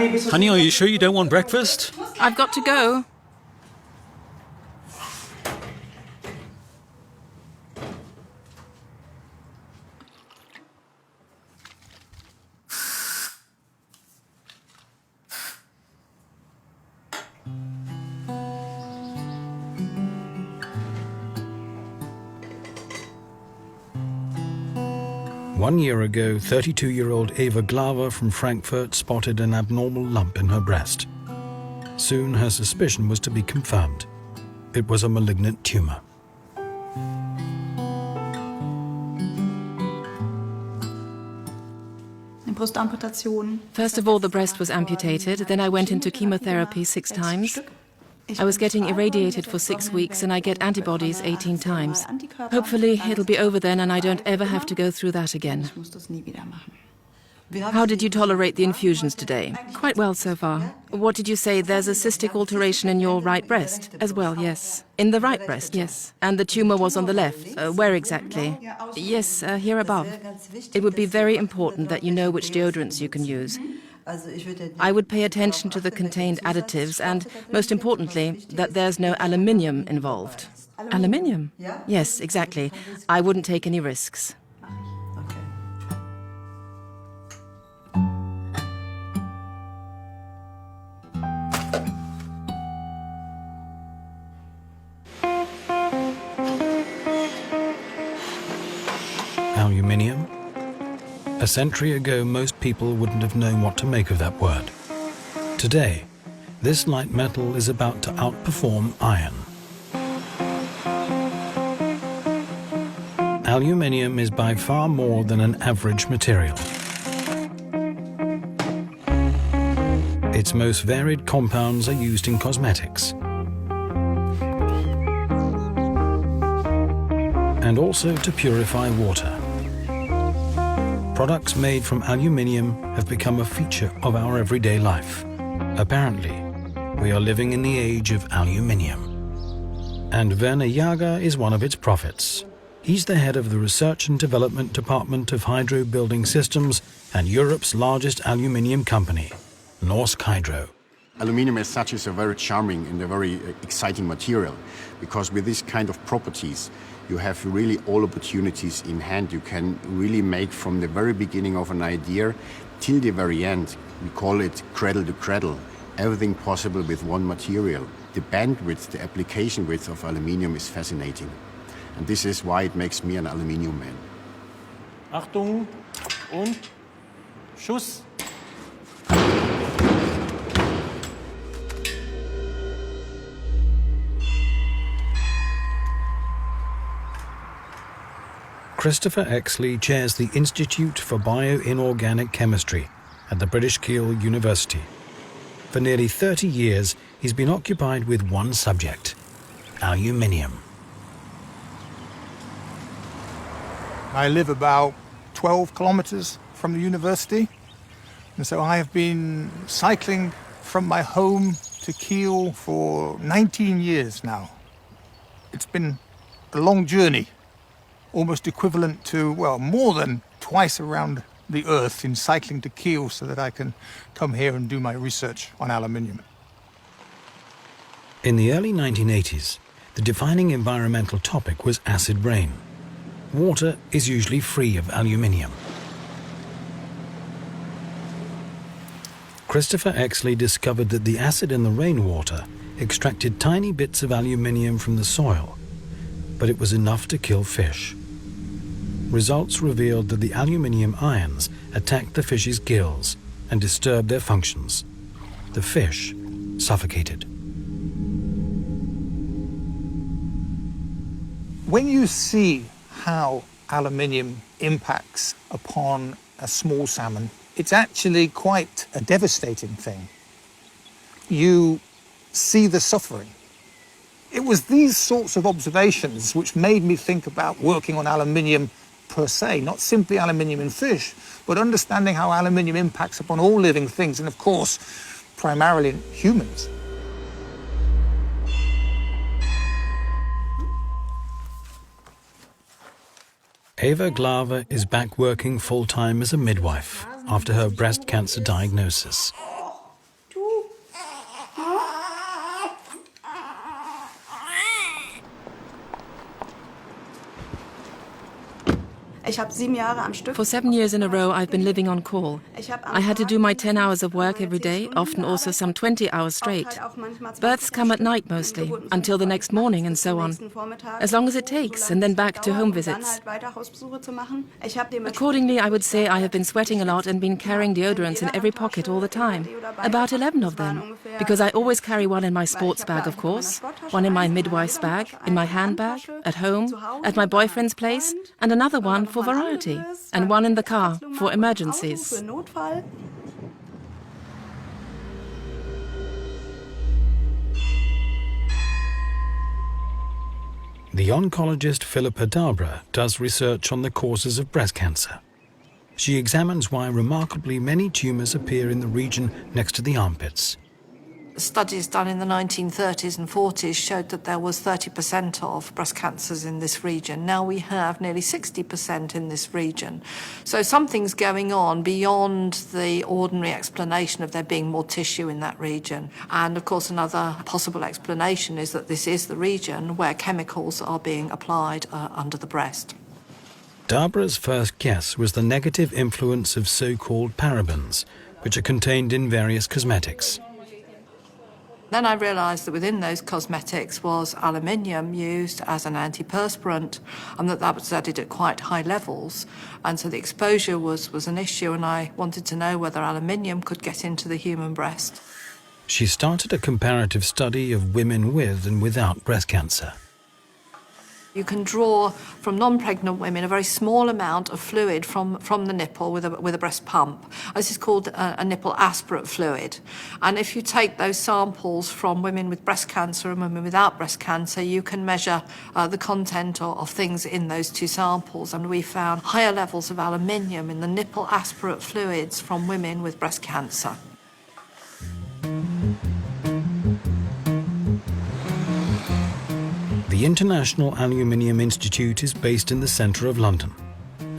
Honey, are you sure you don't want breakfast? I've got to go. One year ago, 32-year-old Ehgartner from Frankfurt spotted an abnormal lump in her breast. Soon her suspicion was to be confirmed. It was a malignant tumor. First of all, the breast was amputated. Then I went into chemotherapy 6 times. I was getting irradiated for 6 weeks and I get antibodies 18 times. Hopefully it'll be over then and I don't ever have to go through that again. How did you tolerate the infusions today? Quite well so far. What did you say? There's a cystic alteration in your right breast? As well, yes. In the right breast, yes. And the tumor was on the left. Where exactly? Yes, here above. It would be very important that you know which deodorants you can use. I would pay attention to the contained additives and, most importantly, that there's no aluminium involved. Aluminium? Yes, exactly. I wouldn't take any risks. Aluminium? A century ago, most people wouldn't have known what to make of that word. Today, this light metal is about to outperform iron. Aluminium is by far more than an average material. Its most varied compounds are used in cosmetics and also to purify water. Products made from aluminium have become a feature of our everyday life. Apparently, we are living in the age of aluminium. And Werner Jager is one of its prophets. He's the head of the Research and Development Department of Hydro Building Systems and Europe's largest aluminium company, Norsk Hydro. Aluminium as such is a very charming and a very exciting material, because with this kind of properties, you have really all opportunities in hand. You can really make from the very beginning of an idea till the very end. We call it cradle to cradle. Everything possible with one material. The bandwidth, the application width of aluminium is fascinating. And this is why it makes me an aluminium man. Achtung und Schuss. Christopher Exley chairs the Institute for Bioinorganic Chemistry at the British Keele University. For nearly 30 years, he's been occupied with one subject: aluminium. I live about 12 kilometers from the university, and so I have been cycling from my home to Keele for 19 years now. It's been a long journey, almost equivalent to, well, more than twice around the Earth in cycling to Keele so that I can come here and do my research on aluminium. In the early 1980s, the defining environmental topic was acid rain. Water is usually free of aluminium. Christopher Exley discovered that the acid in the rainwater extracted tiny bits of aluminium from the soil, but it was enough to kill fish. Results revealed that the aluminium ions attacked the fish's gills and disturbed their functions. The fish suffocated. When you see how aluminium impacts upon a small salmon, it's actually quite a devastating thing. You see the suffering. It was these sorts of observations which made me think about working on aluminium per se, not simply aluminium in fish, but understanding how aluminium impacts upon all living things, and of course, primarily humans. Eva Glaver is back working full-time as a midwife after her breast cancer diagnosis. For 7 years in a row, I've been living on call. I had to do my 10 hours of work every day, often also some 20 hours straight. Births come at night mostly, until the next morning and so on. As long as it takes, and then back to home visits. Accordingly, I would say I have been sweating a lot and been carrying deodorants in every pocket all the time. About 11 of them. Because I always carry one in my sports bag, of course, one in my midwife's bag, in my handbag, at home, at my boyfriend's place, and another one for variety, and one in the car for emergencies. The oncologist Philippa Darbra does research on the causes of breast cancer. She examines why remarkably many tumours appear in the region next to the armpits. Studies done in the 1930s and 40s showed that there was 30% of breast cancers in this region. Now we have nearly 60% in this region. So something's going on beyond the ordinary explanation of there being more tissue in that region. And of course another possible explanation is that this is the region where chemicals are being applied under the breast. Darbra's first guess was the negative influence of so-called parabens, which are contained in various cosmetics. Then I realised that within those cosmetics was aluminium used as an antiperspirant, and that was added at quite high levels. And so the exposure was an issue, and I wanted to know whether aluminium could get into the human breast. She started a comparative study of women with and without breast cancer. You can draw from non-pregnant women a very small amount of fluid from the nipple with a breast pump. This is called a nipple aspirate fluid. And if you take those samples from women with breast cancer and women without breast cancer, you can measure the content of things in those two samples. And we found higher levels of aluminium in the nipple aspirate fluids from women with breast cancer. The International Aluminium Institute is based in the centre of London,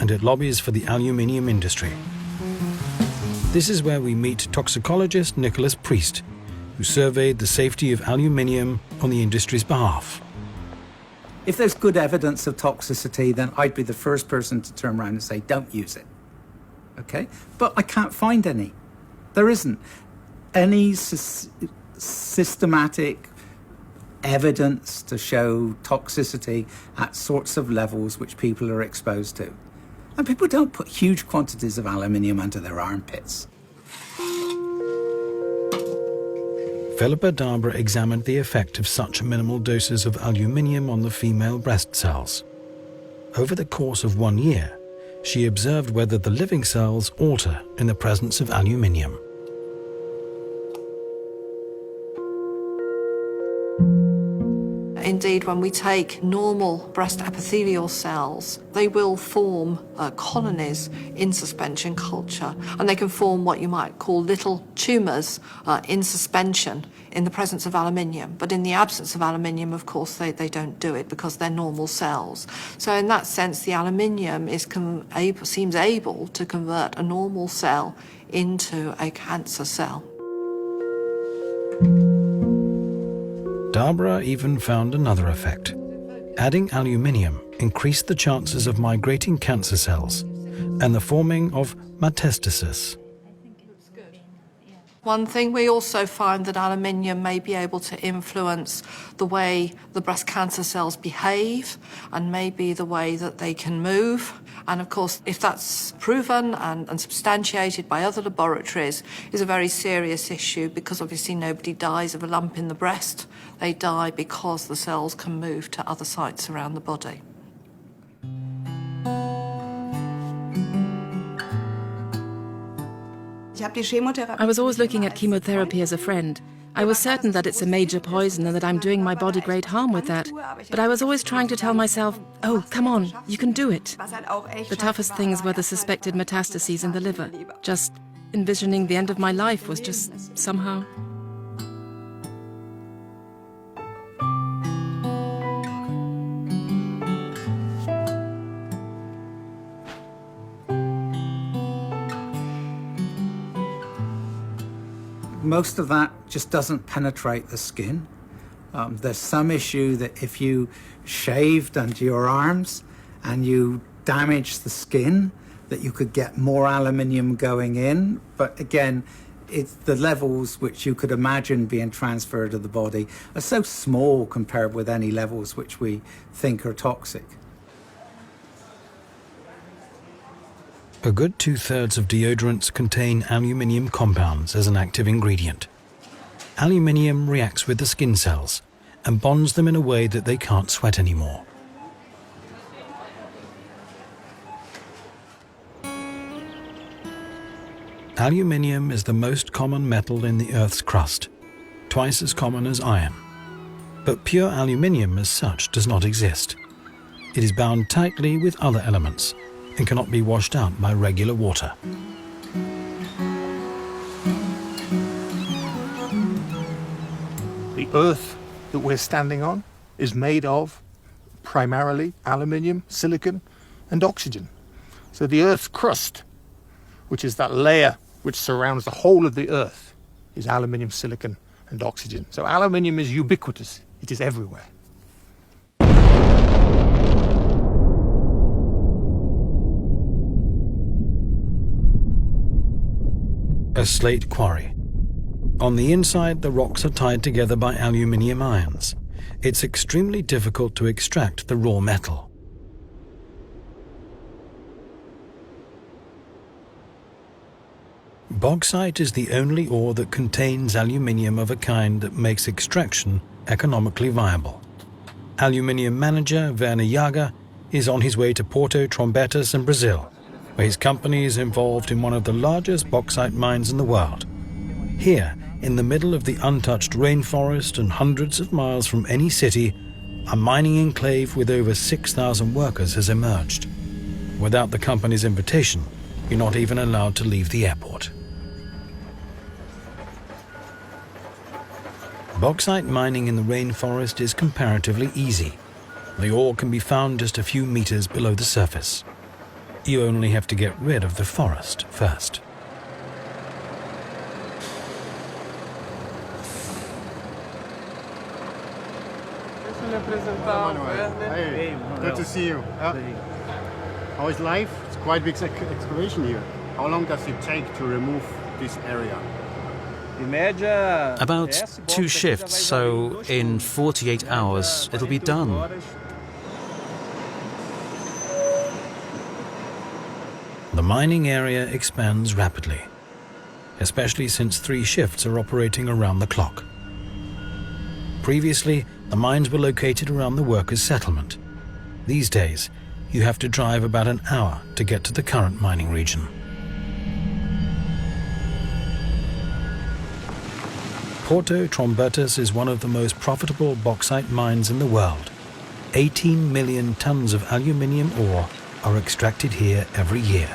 and it lobbies for the aluminium industry. This is where we meet toxicologist Nicholas Priest, who surveyed the safety of aluminium on the industry's behalf. If there's good evidence of toxicity, then I'd be the first person to turn around and say, don't use it. Okay? But I can't find any. There isn't any systematic evidence to show toxicity at sorts of levels which people are exposed to. And people don't put huge quantities of aluminium under their armpits. Philippa Darbra examined the effect of such minimal doses of aluminium on the female breast cells. Over the course of 1 year, she observed whether the living cells alter in the presence of aluminium. Indeed, when we take normal breast epithelial cells, they will form colonies in suspension culture, and they can form what you might call little tumours in suspension in the presence of aluminium. But in the absence of aluminium, of course, they don't do it because they're normal cells. So in that sense, the aluminium seems able to convert a normal cell into a cancer cell. Darbra even found another effect. Adding aluminium increased the chances of migrating cancer cells and the forming of metastasis. One thing, we also find that aluminium may be able to influence the way the breast cancer cells behave and maybe the way that they can move. And of course, if that's proven and substantiated by other laboratories, is a very serious issue, because obviously nobody dies of a lump in the breast. They die because the cells can move to other sites around the body. I was always looking at chemotherapy as a friend. I was certain that it's a major poison and that I'm doing my body great harm with that. But I was always trying to tell myself, oh, come on, you can do it. The toughest things were the suspected metastases in the liver. Just envisioning the end of my life was just somehow... Most of that just doesn't penetrate the skin. There's some issue that if you shaved under your arms and you damage the skin, that you could get more aluminium going in. But again, it's the levels which you could imagine being transferred to the body are so small compared with any levels which we think are toxic. A good 2/3 of deodorants contain aluminium compounds as an active ingredient. Aluminium reacts with the skin cells and bonds them in a way that they can't sweat anymore. Aluminium is the most common metal in the Earth's crust, twice as common as iron. But pure aluminium as such does not exist. It is bound tightly with other elements and cannot be washed out by regular water. The earth that we're standing on is made of primarily aluminium, silicon, and oxygen. So the earth's crust, which is that layer which surrounds the whole of the earth, is aluminium, silicon, and oxygen. So aluminium is ubiquitous. It is everywhere. A slate quarry. On the inside, the rocks are tied together by aluminium ions. It's extremely difficult to extract the raw metal. Bauxite is the only ore that contains aluminium of a kind that makes extraction economically viable. Aluminium manager Werner Jager is on his way to Porto Trombetas in Brazil, where his company is involved in one of the largest bauxite mines in the world. Here, in the middle of the untouched rainforest and hundreds of miles from any city, a mining enclave with over 6,000 workers has emerged. Without the company's invitation, you're not even allowed to leave the airport. Bauxite mining in the rainforest is comparatively easy. The ore can be found just a few meters below the surface. You only have to get rid of the forest first. Hey, good to see you. How is life? It's quite a big excavation here. How long does it take to remove this area? About 2 shifts, so in 48 hours it'll be done. The mining area expands rapidly, especially since 3 shifts are operating around the clock. Previously, the mines were located around the workers' settlement. These days, you have to drive about an hour to get to the current mining region. Porto Trombetas is one of the most profitable bauxite mines in the world. 18 million tons of aluminium ore are extracted here every year.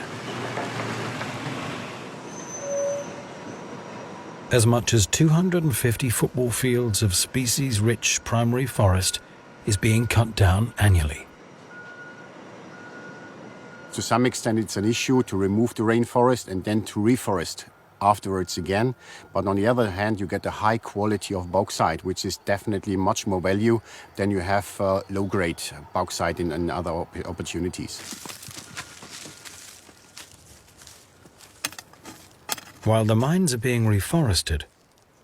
As much as 250 football fields of species-rich primary forest is being cut down annually. To some extent, it's an issue to remove the rainforest and then to reforest afterwards again. But on the other hand, you get a high quality of bauxite, which is definitely much more value than you have low-grade bauxite in other opportunities. While the mines are being reforested,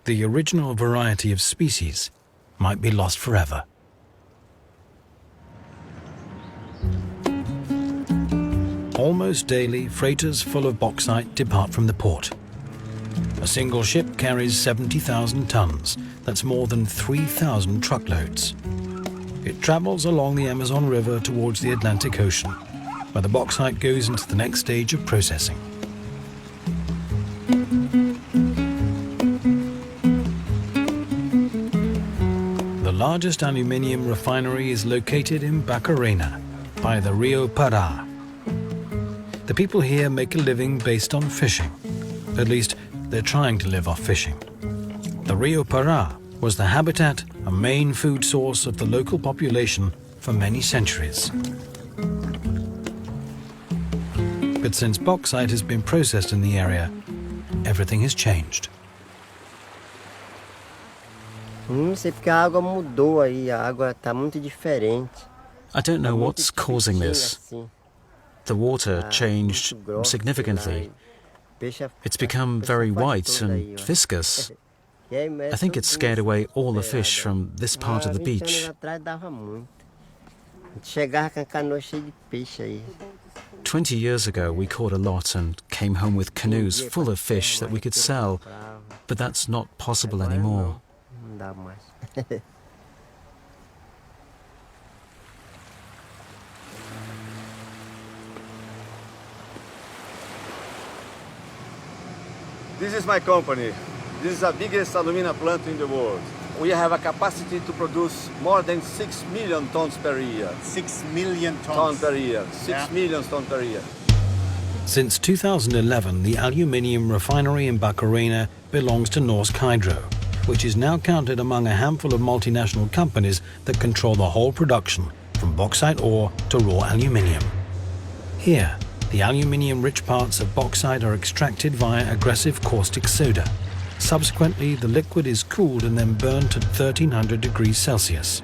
the original variety of species might be lost forever. Almost daily, freighters full of bauxite depart from the port. A single ship carries 70,000 tons. That's more than 3,000 truckloads. It travels along the Amazon River towards the Atlantic Ocean, where the bauxite goes into the next stage of processing. The largest aluminium refinery is located in Barcarena, by the Rio Pará. The people here make a living based on fishing. At least, they're trying to live off fishing. The Rio Pará was the habitat and main food source of the local population for many centuries. But since bauxite has been processed in the area, everything has changed. Sei porque a água mudou aí, a água tá muito diferente. I don't know what's causing this. the water changed significantly. It's become very white and viscous. I think it scared away all the fish from this part of the beach. 20 years ago, we caught a lot and came home with canoes full of fish that we could sell, but that's not possible anymore. This is my company. This is the biggest aluminum plant in the world. We have a capacity to produce more than 6 million tons per year. 6 million tons per year. 6 million tons per year. Since 2011, the aluminium refinery in Barcarena belongs to Norsk Hydro, which is now counted among a handful of multinational companies that control the whole production, from bauxite ore to raw aluminium. Here, the aluminium-rich parts of bauxite are extracted via aggressive caustic soda. Subsequently, the liquid is cooled and then burned at 1300 degrees Celsius.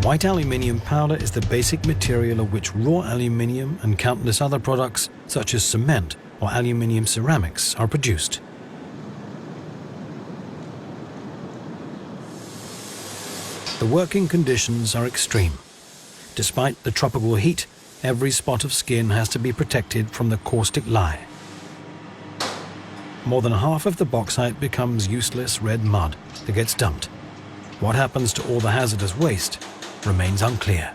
White aluminium powder is the basic material of which raw aluminium and countless other products, such as cement or aluminium ceramics, are produced. The working conditions are extreme. Despite the tropical heat, every spot of skin has to be protected from the caustic lye. More than half of the bauxite becomes useless red mud that gets dumped. What happens to all the hazardous waste remains unclear.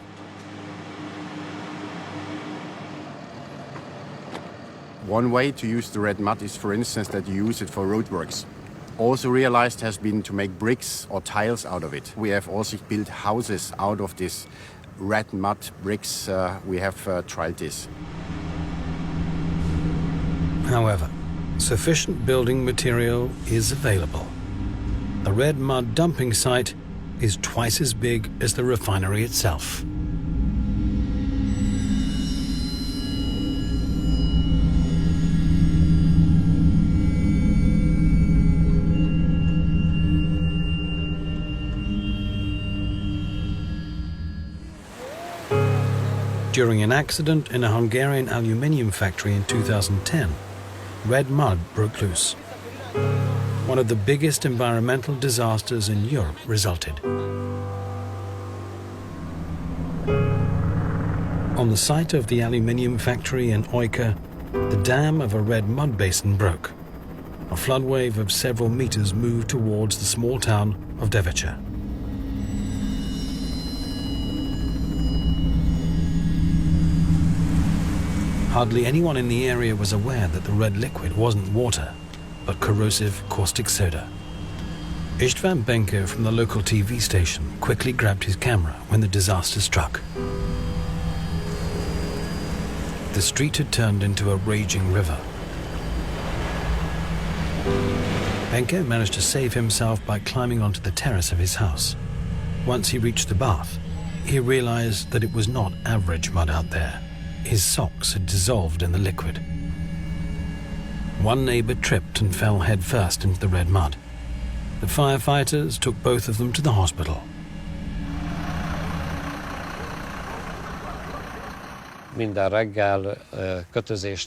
One way to use the red mud is, for instance, that you use it for roadworks. Also realized has been to make bricks or tiles out of it. We have also built houses out of this red mud bricks. We have tried this. However, sufficient building material is available. The red mud dumping site is twice as big as the refinery itself. During an accident in a Hungarian aluminium factory in 2010, red mud broke loose. One of the biggest environmental disasters in Europe resulted. On the site of the aluminium factory in Ehgartner, the dam of a red mud basin broke. A flood wave of several meters moved towards the small town of Devicsa. Hardly anyone in the area was aware that the red liquid wasn't water, but corrosive caustic soda. Istvan Benko from the local TV station quickly grabbed his camera when the disaster struck. The street had turned into a raging river. Benko managed to save himself by climbing onto the terrace of his house. Once he reached the bath, he realized that it was not average mud out there. His socks had dissolved in the liquid. One neighbor tripped and fell headfirst into the red mud. The firefighters took both of them to the hospital.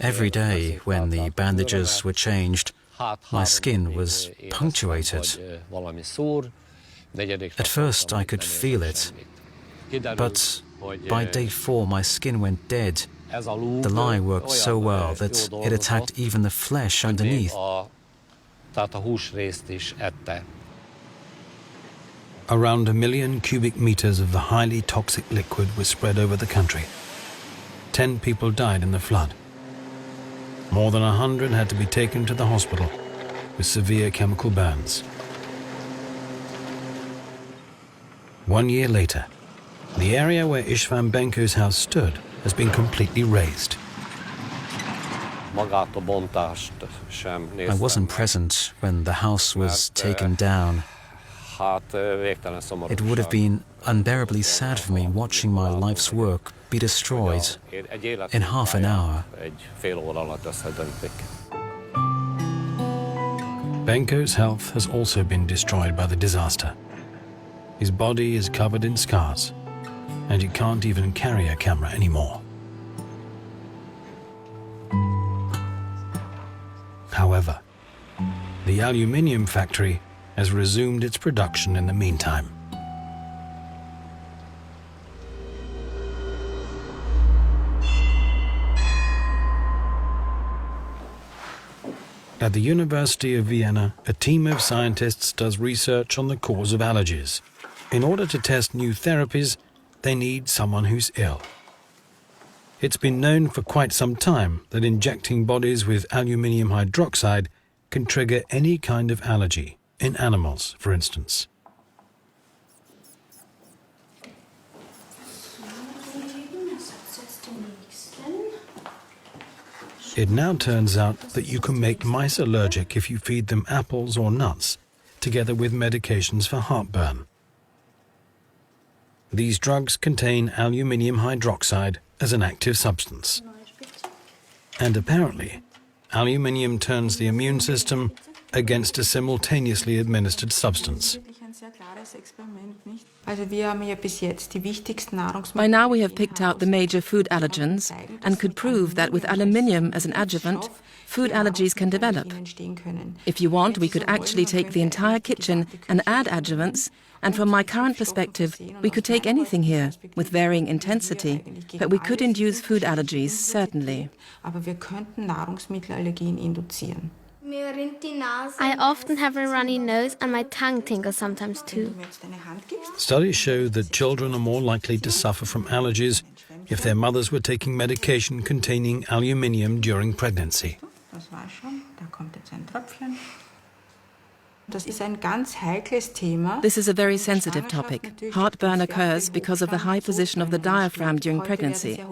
Every day, when the bandages were changed, my skin was punctuated. At first, I could feel it, but by day 4, my skin went dead. The lye worked so well that it attacked even the flesh underneath. Around 1 million cubic meters of the highly toxic liquid was spread over the country. 10 people died in the flood. More than 100 had to be taken to the hospital with severe chemical burns. 1 year later, the area where Istvan Benko's house stood has been completely razed. I wasn't present when the house was taken down. It would have been unbearably sad for me watching my life's work be destroyed in half an hour. Benko's health has also been destroyed by the disaster. His body is covered in scars, and he can't even carry a camera anymore. The aluminium factory has resumed its production in the meantime. At the University of Vienna, a team of scientists does research on the cause of allergies. In order to test new therapies, they need someone who's ill. It's been known for quite some time that injecting bodies with aluminium hydroxide can trigger any kind of allergy, in animals, for instance. It now turns out that you can make mice allergic if you feed them apples or nuts, together with medications for heartburn. These drugs contain aluminium hydroxide as an active substance. And apparently, aluminium turns the immune system against a simultaneously administered substance. By now we have picked out the major food allergens and could prove that with aluminium as an adjuvant, food allergies can develop. If you want, we could actually take the entire kitchen and add adjuvants, and from my current perspective, we could take anything here with varying intensity, but we could induce food allergies, certainly. I often have a runny nose and my tongue tingles sometimes too. Studies show that children are more likely to suffer from allergies if their mothers were taking medication containing aluminium during pregnancy. This is a very sensitive topic. Heartburn occurs because of the high position of the diaphragm during pregnancy.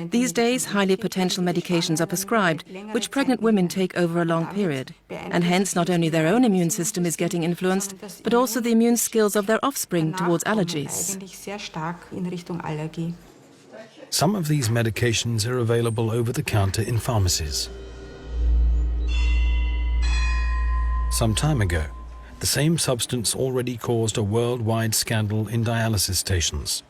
These days, highly potential medications are prescribed, which pregnant women take over a long period. And hence, not only their own immune system is getting influenced, but also the immune skills of their offspring towards allergies. Some of these medications are available over the counter in pharmacies. Some time ago, the same substance already caused a worldwide scandal in dialysis stations.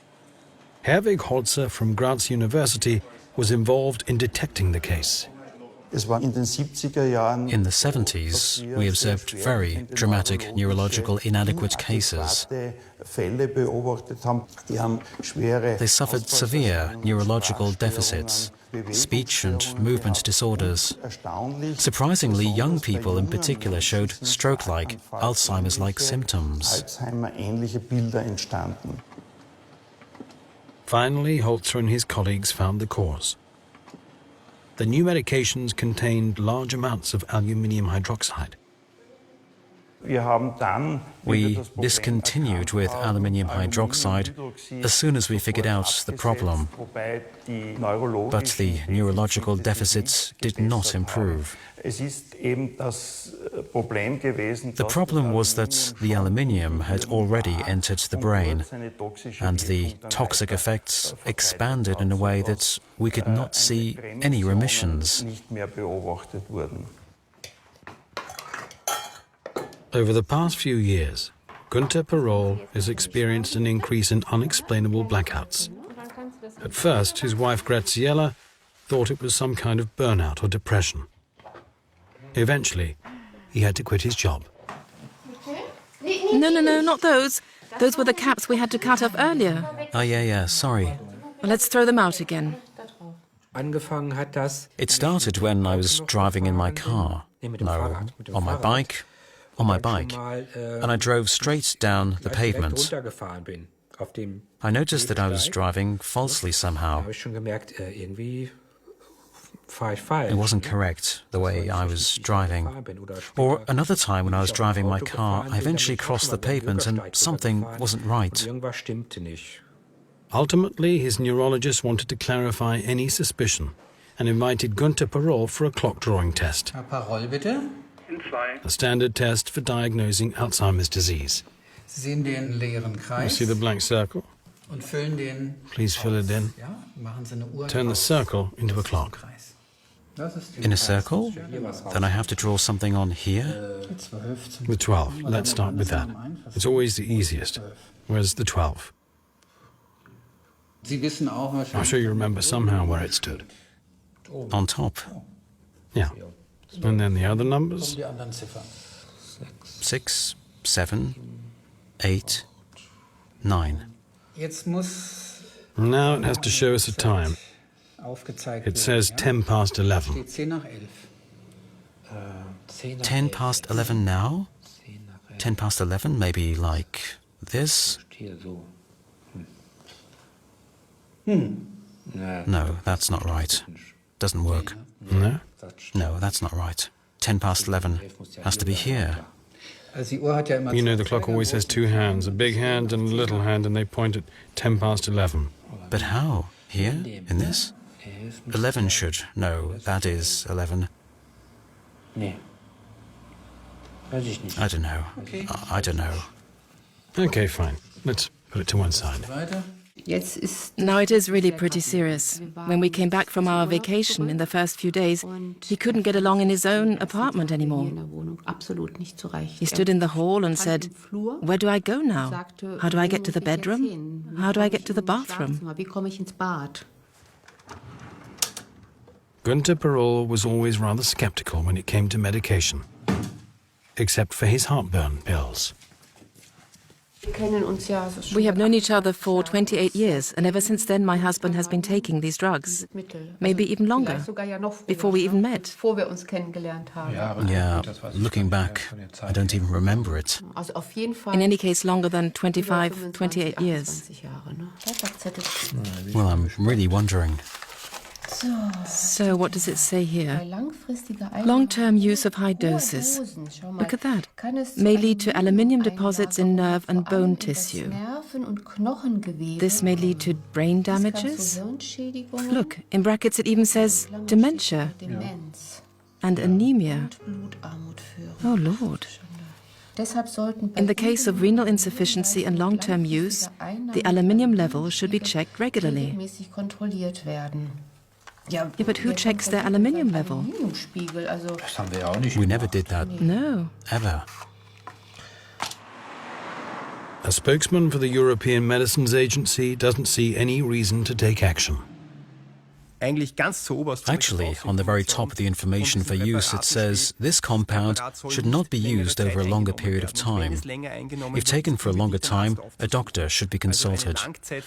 Herwig Holzer from Graz University was involved in detecting the case. In the 70s, we observed very dramatic neurological inadequate cases. They suffered severe neurological deficits, speech and movement disorders. Surprisingly, young people in particular showed stroke-like, Alzheimer's-like symptoms. Finally, Holzer and his colleagues found the cause. The new medications contained large amounts of aluminium hydroxide. We discontinued with aluminium hydroxide as soon as we figured out the problem. But the neurological deficits did not improve. The problem was that the aluminium had already entered the brain, and the toxic effects expanded in a way that we could not see any remissions. Over the past few years, Günther Perol has experienced an increase in unexplainable blackouts. At first, his wife Graziella thought it was some kind of burnout or depression. Eventually, he had to quit his job. No, not those. Those were the caps we had to cut off earlier. Oh, yeah, sorry. Well, let's throw them out again. It started when I was driving in my car. No, on my bike, and I drove straight down the pavement. I noticed that I was driving falsely somehow. It wasn't correct, the way I was driving. Or another time when I was driving my car, I eventually crossed the pavement and something wasn't right. Ultimately, his neurologist wanted to clarify any suspicion and invited Günther Perol for a clock drawing test. A standard test for diagnosing Alzheimer's disease. You see the blank circle? Please fill it in. Turn the circle into a clock. In a circle? Then I have to draw something on here? The 12. Let's start with that. It's always the easiest. Where's the 12? I'm sure you remember somehow where it stood. On top. Yeah. And then the other numbers? 6, 7, 8, 9. Now it has to show us a time. It says 10 past 11. 10 past 11 now? 10 past 11, maybe like this? No, that's not right. Doesn't work. No? No, that's not right. 10 past 11 has to be here. You know, the clock always has two hands, a big hand and a little hand, and they point at 10 past 11. But how? Here? In this? 11 should. No, that is 11. I don't know. I don't know. Okay, fine. Let's put it to one side. Now it is really pretty serious. When we came back from our vacation in the first few days, he couldn't get along in his own apartment anymore. He stood in the hall and said, "Where do I go now? How do I get to the bedroom? How do I get to the bathroom?" Günther Perol was always rather skeptical when it came to medication, except for his heartburn pills. We have known each other for 28 years, and ever since then my husband has been taking these drugs. Maybe even longer, before we even met. Yeah, looking back, I don't even remember it. In any case, longer than 25, 28 years. Well, I'm really wondering. So what does it say here? Long-term use of high doses. Look at that. May lead to aluminium deposits in nerve and bone tissue. This may lead to brain damages. Look, in brackets it even says dementia and anemia. Oh, Lord. In the case of renal insufficiency and long-term use, the aluminium level should be checked regularly. Yeah, but who checks their aluminium level? We never did that. No. Ever. A spokesman for the European Medicines Agency doesn't see any reason to take action. Actually, on the very top of the information for use, it says this compound should not be used over a longer period of time. If taken for a longer time, a doctor should be consulted.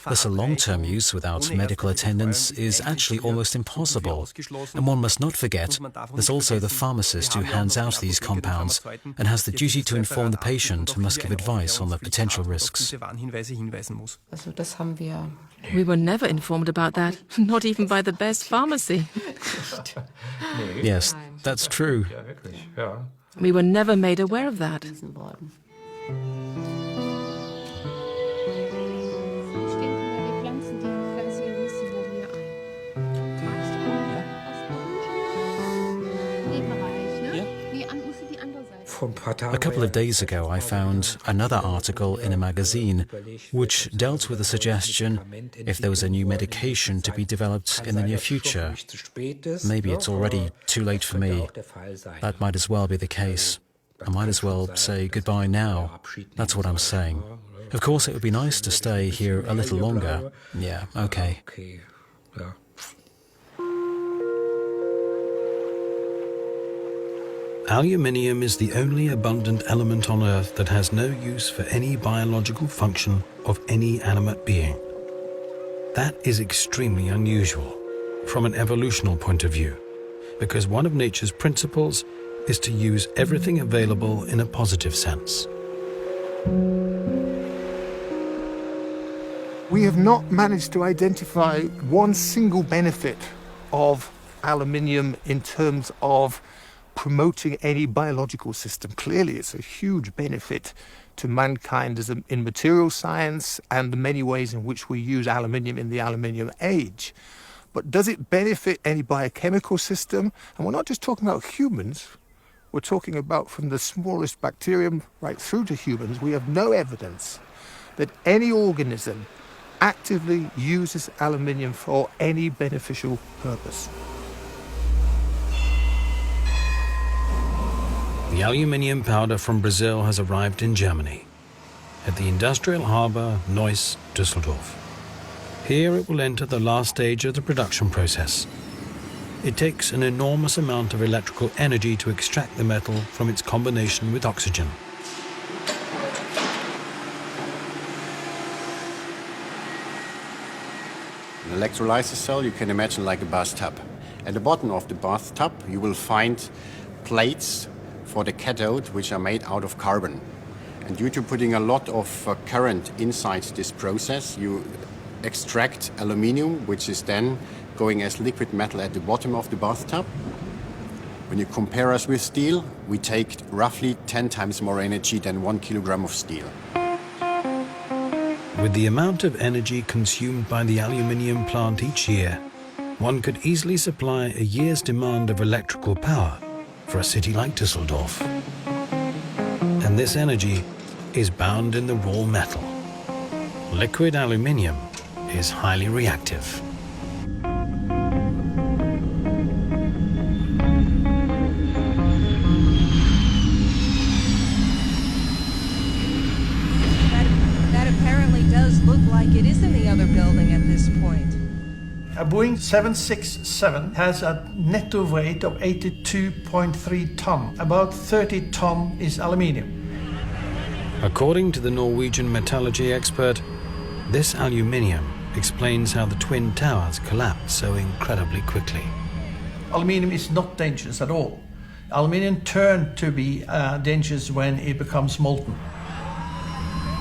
Thus, a long-term use without medical attendance is actually almost impossible. And one must not forget there's also the pharmacist who hands out these compounds and has the duty to inform the patient and must give advice on the potential risks. We were never informed about that, not even by the best pharmacy. Yes, that's true. We were never made aware of that. A couple of days ago, I found another article in a magazine which dealt with the suggestion if there was a new medication to be developed in the near future. Maybe it's already too late for me. That might as well be the case. I might as well say goodbye now. That's what I'm saying. Of course, it would be nice to stay here a little longer. Yeah, okay. Aluminium is the only abundant element on Earth that has no use for any biological function of any animate being. That is extremely unusual from an evolutional point of view, because one of nature's principles is to use everything available in a positive sense. We have not managed to identify one single benefit of aluminium in terms of promoting any biological system. Clearly, it's a huge benefit to mankind in material science and the many ways in which we use aluminium in the aluminium age. But does it benefit any biochemical system? And we're not just talking about humans. We're talking about from the smallest bacterium right through to humans. We have no evidence that any organism actively uses aluminium for any beneficial purpose. The aluminium powder from Brazil has arrived in Germany, at the industrial harbour Neuss, Düsseldorf. Here it will enter the last stage of the production process. It takes an enormous amount of electrical energy to extract the metal from its combination with oxygen. An electrolysis cell you can imagine like a bathtub. At the bottom of the bathtub you will find plates for the cathode which are made out of carbon. And due to putting a lot of current inside this process, you extract aluminium, which is then going as liquid metal at the bottom of the bathtub. When you compare us with steel, we take roughly 10 times more energy than 1 kilogram of steel. With the amount of energy consumed by the aluminium plant each year, one could easily supply a year's demand of electrical power for a city like Düsseldorf. And this energy is bound in the raw metal. Liquid aluminium is highly reactive. That apparently does look like it is in the other building at this point. A Boeing 767 has a netto weight of 82.3 ton. About 30 ton is aluminium. According to the Norwegian metallurgy expert, this aluminium explains how the Twin Towers collapsed so incredibly quickly. Aluminium is not dangerous at all. Aluminium turns to be dangerous when it becomes molten.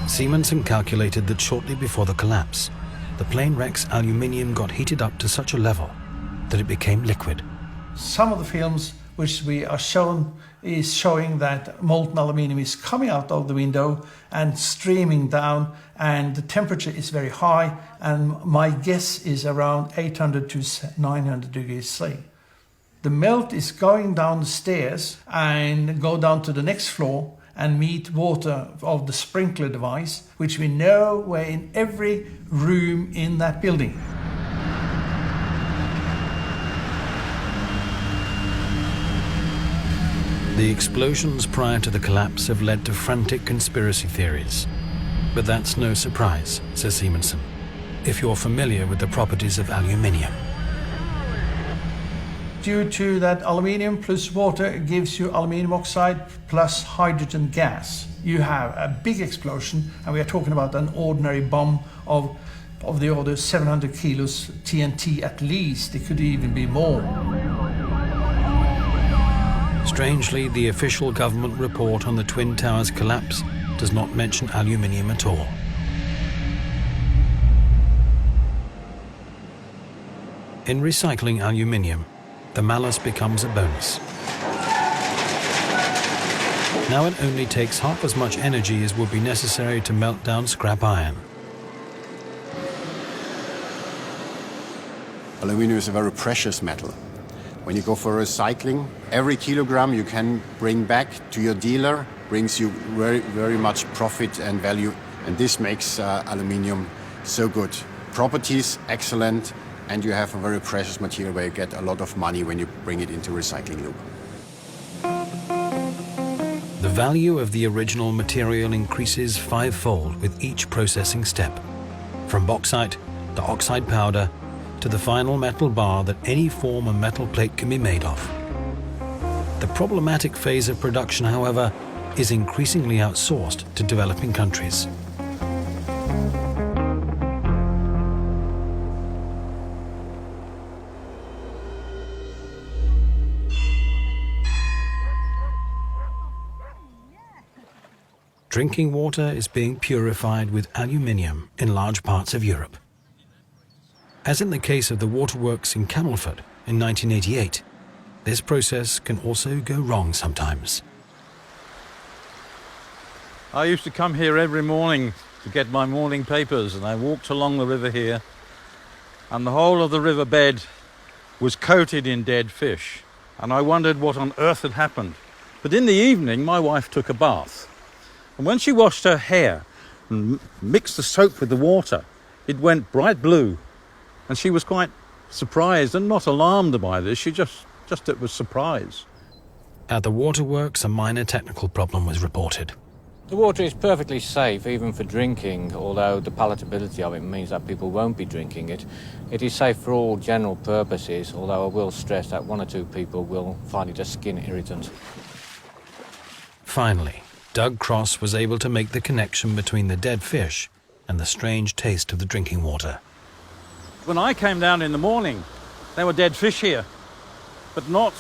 Simonsen calculated that shortly before the collapse, the plane wreck's aluminium got heated up to such a level that it became liquid. Some of the films which we are shown is showing that molten aluminium is coming out of the window and streaming down, and the temperature is very high, and my guess is around 800 to 900 degrees C. The melt is going down the stairs and go down to the next floor and meet water of the sprinkler device, which we know were in every room in that building. The explosions prior to the collapse have led to frantic conspiracy theories. But that's no surprise, says Simonsen, if you're familiar with the properties of aluminium. Due to that aluminium plus water gives you aluminium oxide plus hydrogen gas. You have a big explosion, and we are talking about an ordinary bomb of the order 700 kilos TNT at least. It could even be more. Strangely, the official government report on the Twin Towers collapse does not mention aluminium at all. In recycling aluminium, the malice becomes a bonus. Now it only takes half as much energy as would be necessary to melt down scrap iron. Aluminium is a very precious metal. When you go for recycling, every kilogram you can bring back to your dealer brings you very, very much profit and value. And this makes aluminium so good. Properties, excellent, and you have a very precious material where you get a lot of money when you bring it into recycling loop. The value of the original material increases fivefold with each processing step, from bauxite to oxide powder to the final metal bar that any form of metal plate can be made of. The problematic phase of production, however, is increasingly outsourced to developing countries. Drinking water is being purified with aluminium in large parts of Europe. As in the case of the waterworks in Camelford in 1988, this process can also go wrong sometimes. I used to come here every morning to get my morning papers, and I walked along the river here, and the whole of the riverbed was coated in dead fish, and I wondered what on earth had happened. But in the evening, my wife took a bath, and when she washed her hair and mixed the soap with the water, it went bright blue. And she was quite surprised and not alarmed by this. She just it was surprise. At the waterworks, a minor technical problem was reported. The water is perfectly safe even for drinking, although the palatability of it means that people won't be drinking it. It is safe for all general purposes, although I will stress that 1 or 2 people will find it a skin irritant. Finally, Doug Cross was able to make the connection between the dead fish and the strange taste of the drinking water. When I came down in the morning, there were dead fish here, but not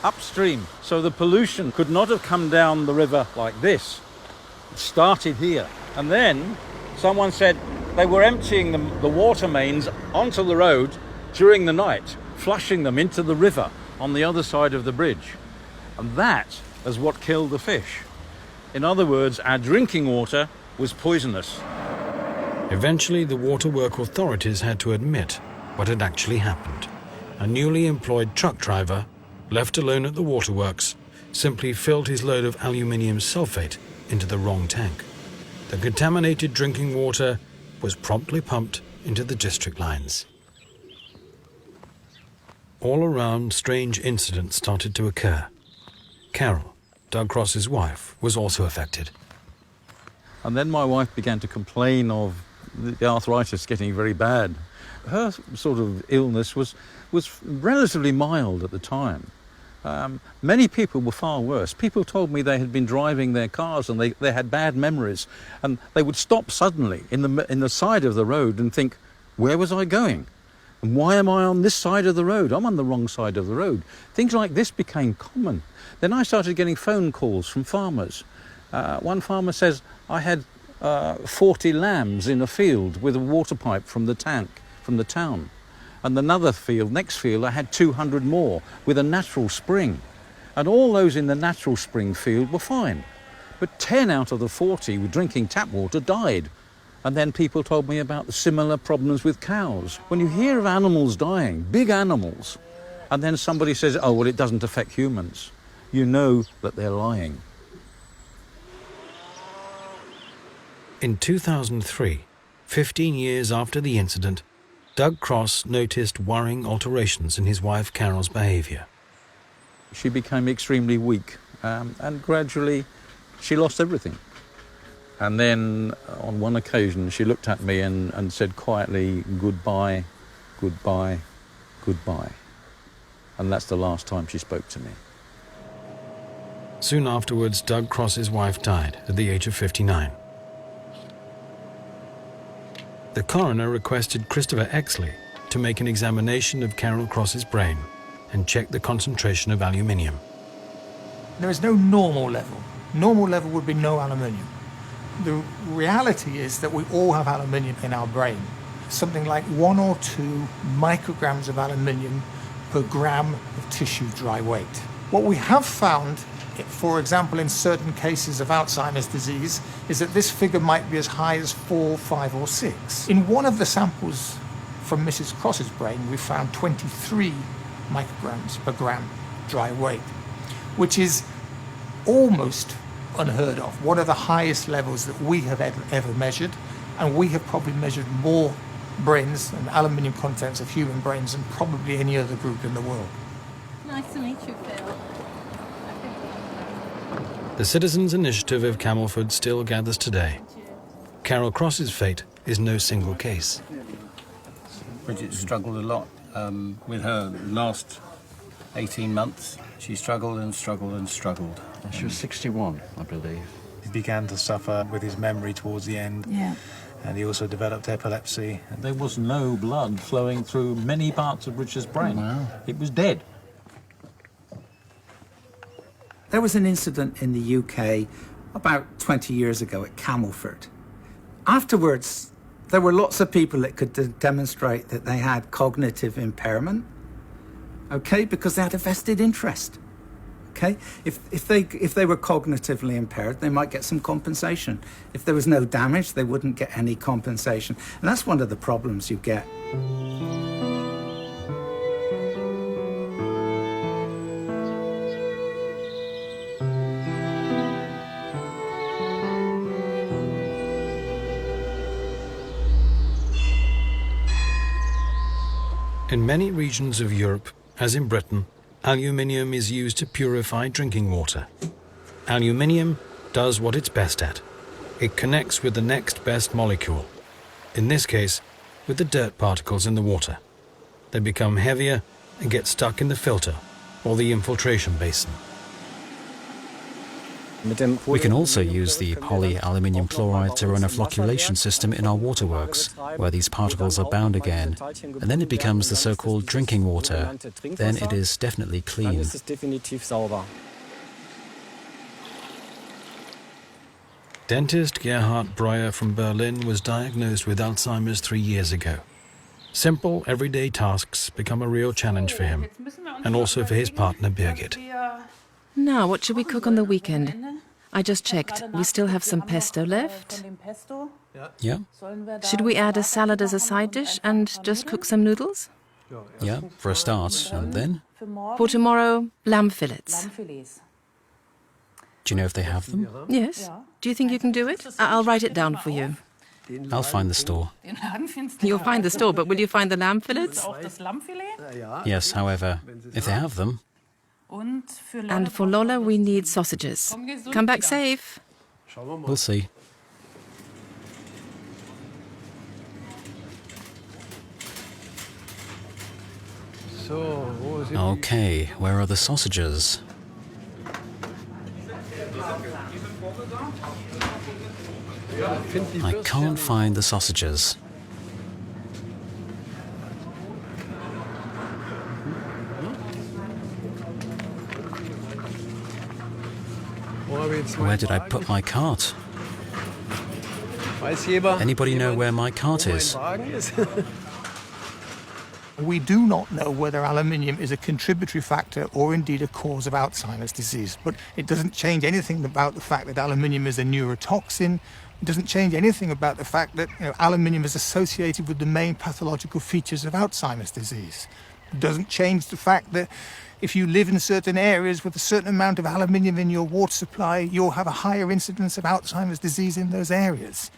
upstream. So the pollution could not have come down the river like this. It started here. And then someone said they were emptying the water mains onto the road during the night, flushing them into the river on the other side of the bridge. And that is what killed the fish. In other words, our drinking water was poisonous. Eventually, the waterwork authorities had to admit what had actually happened. A newly employed truck driver, left alone at the waterworks, simply filled his load of aluminium sulfate into the wrong tank. The contaminated drinking water was promptly pumped into the district lines. All around, strange incidents started to occur. Carol, Doug Cross's wife, was also affected. And then my wife began to complain of the arthritis getting very bad. Her sort of illness was relatively mild at the time. Many people were far worse. People told me they had been driving their cars and they had bad memories, and they would stop suddenly in the side of the road and think, where was I going? And why am I on this side of the road? I'm on the wrong side of the road. Things like this became common. Then I started getting phone calls from farmers. One farmer says, I had 40 lambs in a field with a water pipe from the town. And another field, next field, I had 200 more with a natural spring. And all those in the natural spring field were fine. But 10 out of the 40 with drinking tap water died. And then people told me about the similar problems with cows. When you hear of animals dying, big animals, and then somebody says, oh, well, it doesn't affect humans, you know that they're lying. In 2003, 15 years after the incident, Doug Cross noticed worrying alterations in his wife Carol's behaviour. She became extremely weak, and gradually she lost everything. And then on one occasion she looked at me and said quietly, goodbye, goodbye, goodbye. And that's the last time she spoke to me. Soon afterwards, Doug Cross's wife died at the age of 59. The coroner requested Christopher Exley to make an examination of Carol Cross's brain and check the concentration of aluminium. There is no normal level. Normal level would be no aluminium. The reality is that we all have aluminium in our brain. Something like 1 or 2 micrograms of aluminium per gram of tissue dry weight. What we have found, for example, in certain cases of Alzheimer's disease, is that this figure might be as high as 4, 5, or 6. In one of the samples from Mrs. Cross's brain, we found 23 micrograms per gram dry weight, which is almost unheard of. One of the highest levels that we have ever measured, and we have probably measured more brains and aluminium contents of human brains than probably any other group in the world. Nice to meet you, Phil. The Citizens' Initiative of Camelford still gathers today. Carol Cross's fate is no single case. Bridget struggled a lot with her last 18 months. She struggled and struggled and struggled. She was 61, I believe. He began to suffer with his memory towards the end. Yeah. And he also developed epilepsy. There was no blood flowing through many parts of Bridget's brain. Wow. It was dead. There was an incident in the UK about 20 years ago at Camelford. Afterwards, there were lots of people that could demonstrate that they had cognitive impairment, okay, because they had a vested interest, okay? If they were cognitively impaired, they might get some compensation. If there was no damage, they wouldn't get any compensation. And that's one of the problems you get. In many regions of Europe, as in Britain, aluminium is used to purify drinking water. Aluminium does what it's best at, It connects with the next best molecule, in this case, with the dirt particles in the water. They become heavier and get stuck in the filter or the infiltration basin. We can also use the polyaluminium chloride to run a flocculation system in our waterworks, where these particles are bound again, and then it becomes the so-called drinking water. Then it is definitely clean. Dentist Gerhard Breuer from Berlin was diagnosed with Alzheimer's 3 years ago. Simple, everyday tasks become a real challenge for him, and also for his partner Birgit. Now, what should we cook on the weekend? I just checked. We still have some pesto left. Yeah? Should we add a salad as a side dish and just cook some noodles? Yeah, for a start. And then? For tomorrow, lamb fillets. Do you know if they have them? Yes. Do you think you can do it? I'll write it down for you. I'll find the store. You'll find the store, but will you find the lamb fillets? Yes, however, if they have them. And for Lola, we need sausages. Come back safe. We'll see. Okay, where are the sausages? I can't find the sausages. Where did I put my cart? Anybody know where my cart is? We do not know whether aluminium is a contributory factor or indeed a cause of Alzheimer's disease, but it doesn't change anything about the fact that aluminium is a neurotoxin. It doesn't change anything about the fact that aluminium is associated with the main pathological features of Alzheimer's disease. It doesn't change the fact that if you live in certain areas with a certain amount of aluminium in your water supply, you'll have a higher incidence of Alzheimer's disease in those areas.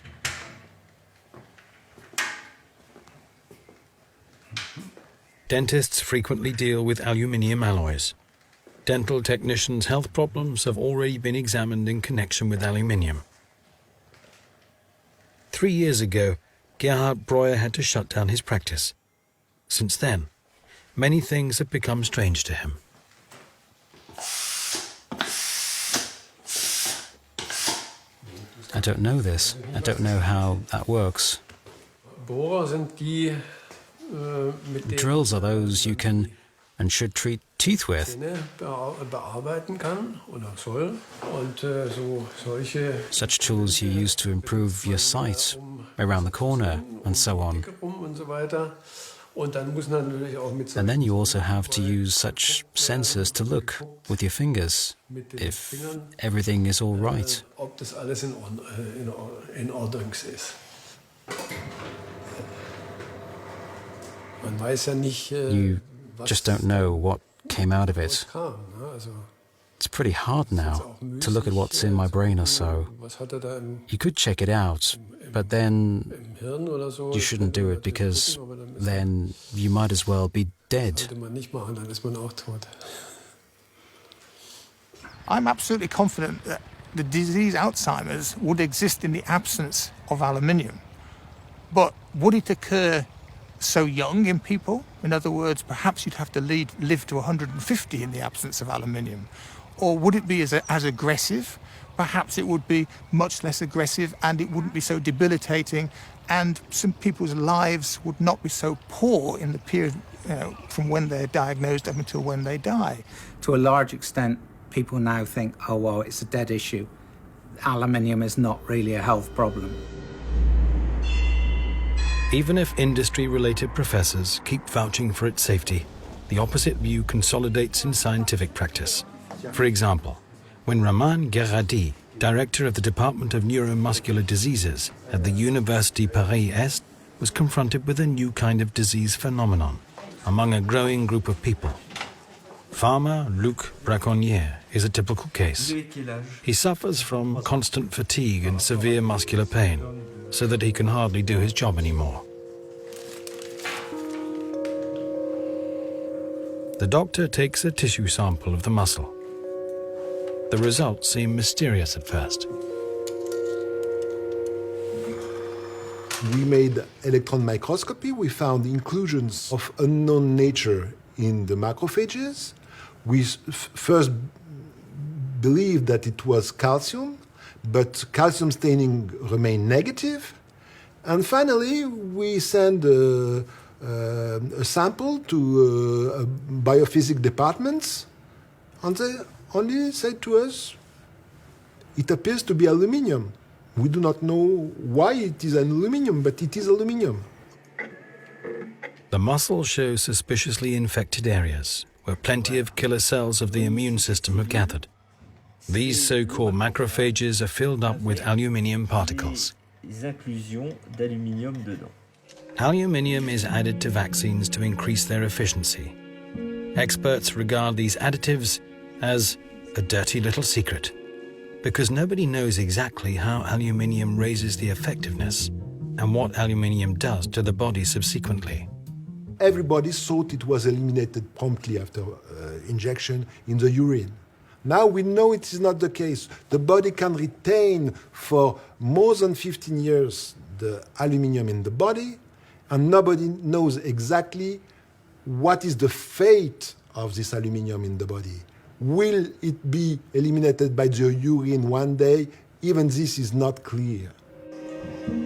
Dentists frequently deal with aluminium alloys. Dental technicians' health problems have already been examined in connection with aluminium. 3 years ago, Gerhard Breuer had to shut down his practice. Since then, many things have become strange to him. I don't know this. I don't know how that works. Drills are those you can and should treat teeth with. Such tools you use to improve your sight around the corner and so on. And then you also have to use such sensors to look with your fingers if everything is all right. You just don't know what came out of it. It's pretty hard now to look at what's in my brain or so. You could check it out, but then you shouldn't do it because then you might as well be dead. I'm absolutely confident that the disease Alzheimer's would exist in the absence of aluminium. But would it occur so young in people? In other words, perhaps you'd have to live to 150 in the absence of aluminium. Or would it be as aggressive? Perhaps it would be much less aggressive and it wouldn't be so debilitating, and some people's lives would not be so poor in the period from when they're diagnosed up until when they die. To a large extent, people now think, oh, well, it's a dead issue. Aluminium is not really a health problem. Even if industry-related professors keep vouching for its safety, the opposite view consolidates in scientific practice. For example, when Romain Guérardi, director of the Department of Neuromuscular Diseases at the Université Paris-Est, was confronted with a new kind of disease phenomenon among a growing group of people. Farmer Luc Braconnier is a typical case. He suffers from constant fatigue and severe muscular pain, so that he can hardly do his job anymore. The doctor takes a tissue sample of the muscle. The results seem mysterious at first. We made electron microscopy. We found inclusions of unknown nature in the macrophages. We first believed that it was calcium, but calcium staining remained negative. And finally, we sent a sample to biophysics departments, and they only said to us, it appears to be aluminium. We do not know why it is an aluminium, but it is aluminium. The muscle shows suspiciously infected areas where plenty of killer cells of the immune system have gathered. These so-called macrophages are filled up with aluminium particles. Aluminium is added to vaccines to increase their efficiency. Experts regard these additives as a dirty little secret, because nobody knows exactly how aluminium raises the effectiveness and what aluminium does to the body subsequently. Everybody thought it was eliminated promptly after injection in the urine. Now we know it is not the case. The body can retain for more than 15 years the aluminium in the body, and nobody knows exactly what is the fate of this aluminium in the body. Will it be eliminated by the urine one day? Even this is not clear.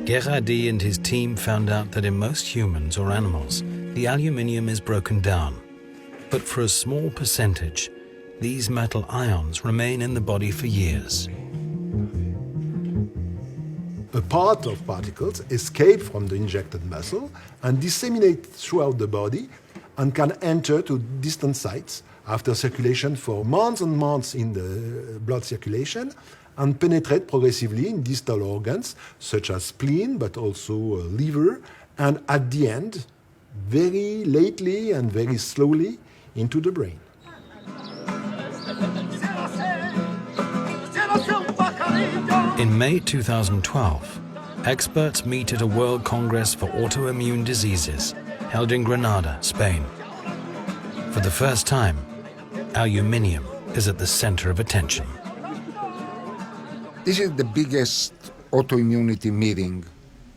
Gerardi and his team found out that in most humans or animals, the aluminium is broken down. But for a small percentage, these metal ions remain in the body for years. A part of particles escape from the injected muscle and disseminate throughout the body and can enter to distant sites after circulation for months and months in the blood circulation and penetrate progressively in distal organs such as spleen, but also liver, and at the end, very lately and very slowly, into the brain. In May 2012, experts meet at a World Congress for Autoimmune Diseases held in Granada, Spain. For the first time, aluminium is at the center of attention. This is the biggest autoimmunity meeting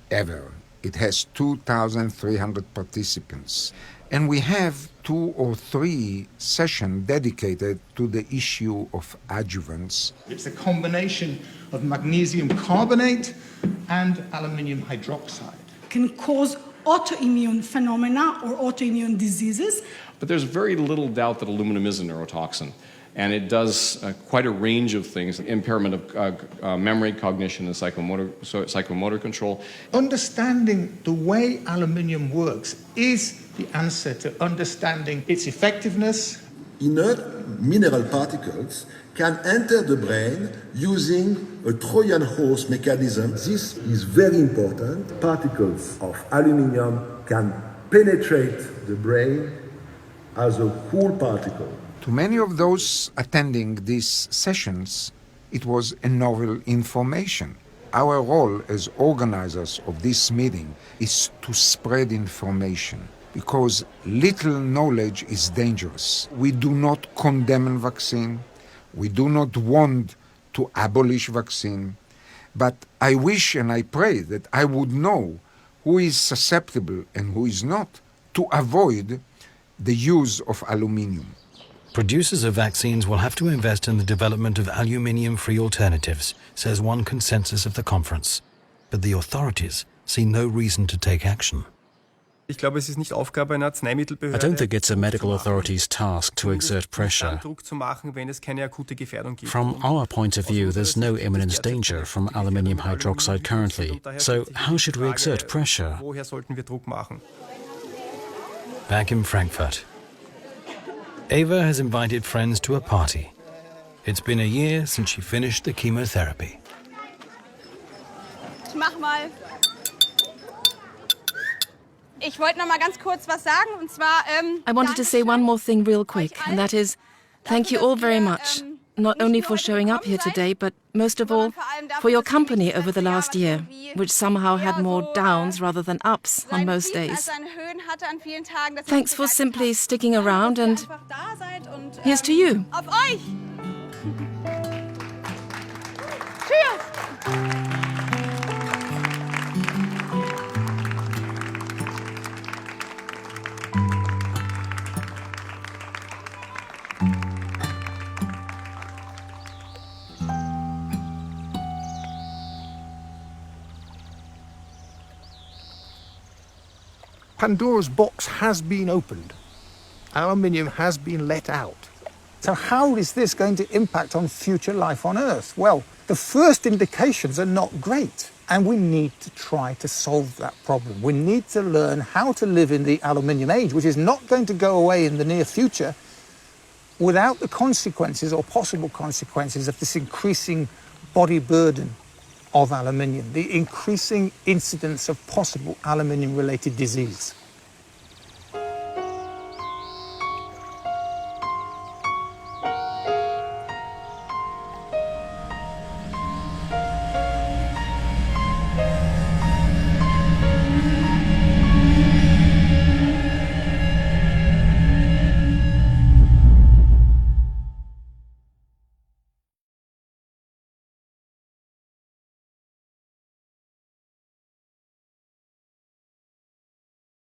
ever. It has 2,300 participants. And we have 2 or 3 sessions dedicated to the issue of adjuvants. It's a combination of magnesium carbonate and aluminium hydroxide. Can cause autoimmune phenomena or autoimmune diseases. But there's very little doubt that aluminum is a neurotoxin. And it does quite a range of things, impairment of memory, cognition, and psychomotor control. Understanding the way aluminium works is the answer to understanding its effectiveness. Inert mineral particles can enter the brain using a Trojan horse mechanism. This is very important. Particles of aluminium can penetrate the brain as a whole particle. To many of those attending these sessions, it was a novel information. Our role as organizers of this meeting is to spread information, because little knowledge is dangerous. We do not condemn vaccine. We do not want to abolish vaccine. But I wish and I pray that I would know who is susceptible and who is not, to avoid the use of aluminium. Producers of vaccines will have to invest in the development of aluminium-free alternatives, says one consensus of the conference. But the authorities see no reason to take action. I don't think it's a medical authority's task to exert pressure. From our point of view, there's no imminent danger from aluminium hydroxide currently. So how should we exert pressure? Back in Frankfurt, Eva has invited friends to a party. It's been a year since she finished the chemotherapy. I wanted to say one more thing real quick, and that is, thank you all very much. Not only for showing up here today, but most of all, for your company over the last year, which somehow had more downs rather than ups on most days. Thanks for simply sticking around, and here's to you. Cheers! Pandora's box has been opened. Aluminium has been let out. So how is this going to impact on future life on Earth? Well, the first indications are not great, and we need to try to solve that problem. We need to learn how to live in the aluminium age, which is not going to go away in the near future, without the consequences or possible consequences of this increasing body burden of aluminium, the increasing incidence of possible aluminium-related disease.